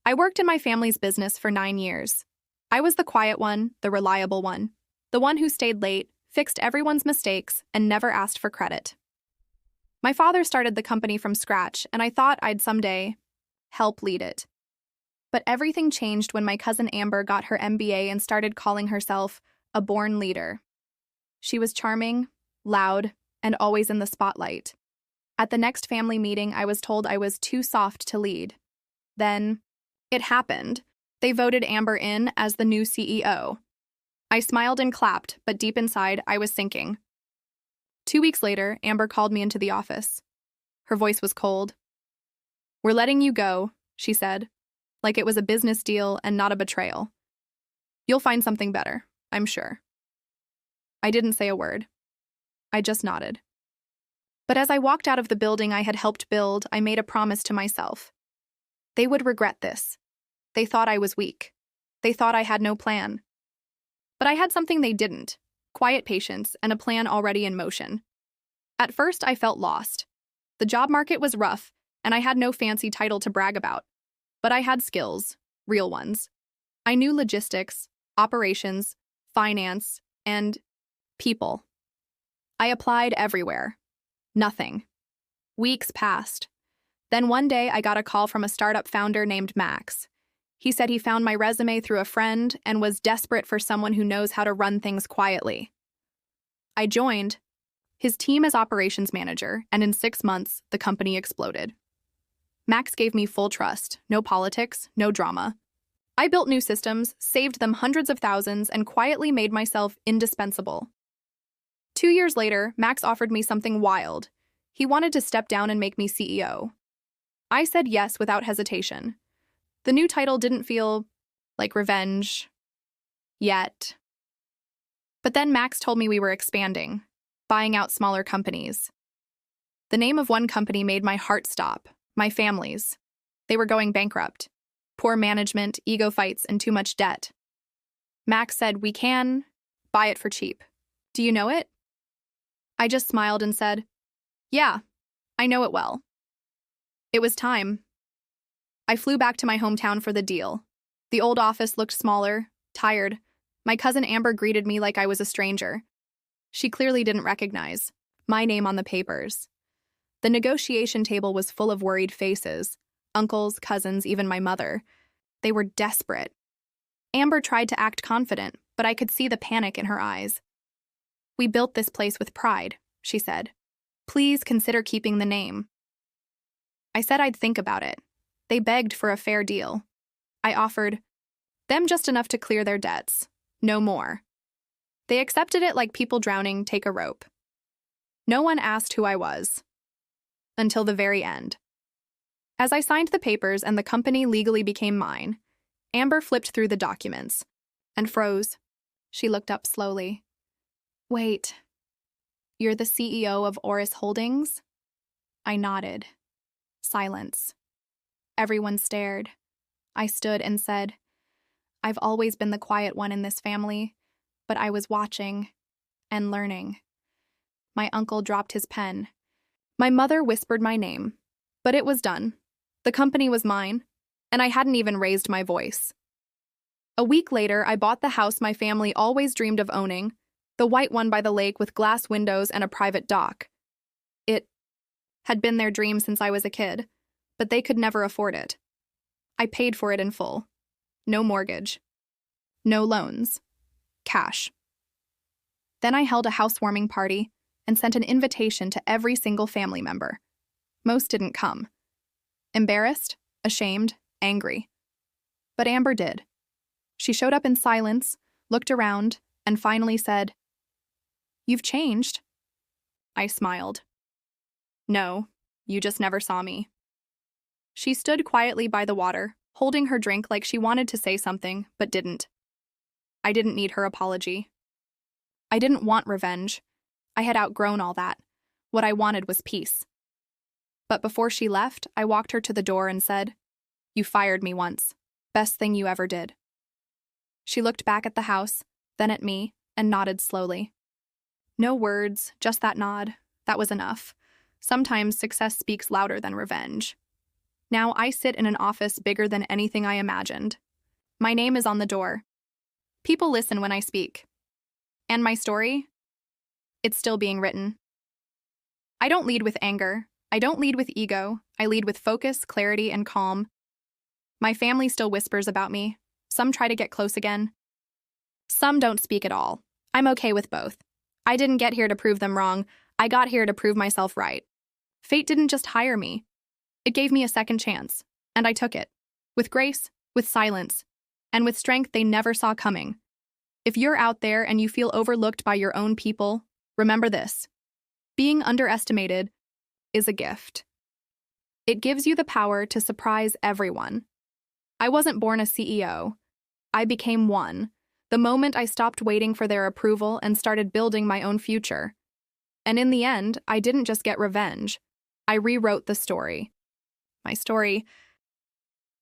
I worked in my family's business for 9 years. I was the quiet one, the reliable one, the one who stayed late, fixed everyone's mistakes, and never asked for credit. My father started the company from scratch, and I thought I'd someday help lead it. But everything changed when my cousin Amber got her MBA and started calling herself a born leader. She was charming, loud, and always in the spotlight. At the next family meeting, I was told I was too soft to lead. Then, it happened. They voted Amber in as the new CEO. I smiled and clapped, but deep inside, I was sinking. 2 weeks later, Amber called me into the office. Her voice was cold. "We're letting you go," she said, like it was a business deal and not a betrayal. "You'll find something better, I'm sure." I didn't say a word. I just nodded. But as I walked out of the building I had helped build, I made a promise to myself. They would regret this. They thought I was weak. They thought I had no plan. But I had something they didn't: quiet patience and a plan already in motion. At first, I felt lost. The job market was rough, and I had no fancy title to brag about. But I had skills, real ones. I knew logistics, operations, finance, and people. I applied everywhere. Nothing. Weeks passed. Then one day I got a call from a startup founder named Max. He said he found my resume through a friend and was desperate for someone who knows how to run things quietly. I joined his team as operations manager, and in 6 months, the company exploded. Max gave me full trust, no politics, no drama. I built new systems, saved them hundreds of thousands, and quietly made myself indispensable. 2 years later, Max offered me something wild. He wanted to step down and make me CEO. I said yes without hesitation. The new title didn't feel like revenge yet. But then Max told me we were expanding, buying out smaller companies. The name of one company made my heart stop, my family's. They were going bankrupt. Poor management, ego fights, and too much debt. Max said, "We can buy it for cheap. Do you know it?" I just smiled and said, "Yeah, I know it well." It was time. I flew back to my hometown for the deal. The old office looked smaller, tired. My cousin Amber greeted me like I was a stranger. She clearly didn't recognize my name on the papers. The negotiation table was full of worried faces. Uncles, cousins, even my mother. They were desperate. Amber tried to act confident, but I could see the panic in her eyes. "We built this place with pride," she said. "Please consider keeping the name." I said I'd think about it. They begged for a fair deal. I offered them just enough to clear their debts, no more. They accepted it like people drowning take a rope. No one asked who I was. Until the very end. As I signed the papers and the company legally became mine, Amber flipped through the documents and froze. She looked up slowly. "Wait, you're the CEO of Oris Holdings?" I nodded. Silence. Everyone stared. I stood and said, "I've always been the quiet one in this family, but I was watching and learning." My uncle dropped his pen. My mother whispered my name, but it was done. The company was mine, and I hadn't even raised my voice. A week later, I bought the house my family always dreamed of owning, the white one by the lake with glass windows and a private dock. It had been their dream since I was a kid, but they could never afford it. I paid for it in full. No mortgage. No loans. Cash. Then I held a housewarming party and sent an invitation to every single family member. Most didn't come. Embarrassed, ashamed, angry. But Amber did. She showed up in silence, looked around, and finally said, "You've changed." I smiled. "No, you just never saw me." She stood quietly by the water, holding her drink like she wanted to say something, but didn't. I didn't need her apology. I didn't want revenge. I had outgrown all that. What I wanted was peace. But before she left, I walked her to the door and said, "You fired me once. Best thing you ever did." She looked back at the house, then at me, and nodded slowly. No words, just that nod. That was enough. Sometimes success speaks louder than revenge. Now I sit in an office bigger than anything I imagined. My name is on the door. People listen when I speak. And my story? It's still being written. I don't lead with anger. I don't lead with ego. I lead with focus, clarity, and calm. My family still whispers about me. Some try to get close again. Some don't speak at all. I'm okay with both. I didn't get here to prove them wrong. I got here to prove myself right. Fate didn't just hire me. It gave me a second chance, and I took it. With grace, with silence, and with strength they never saw coming. If you're out there and you feel overlooked by your own people, remember this. Being underestimated is a gift. It gives you the power to surprise everyone. I wasn't born a CEO. I became one, the moment I stopped waiting for their approval and started building my own future. And in the end, I didn't just get revenge. I rewrote the story. My story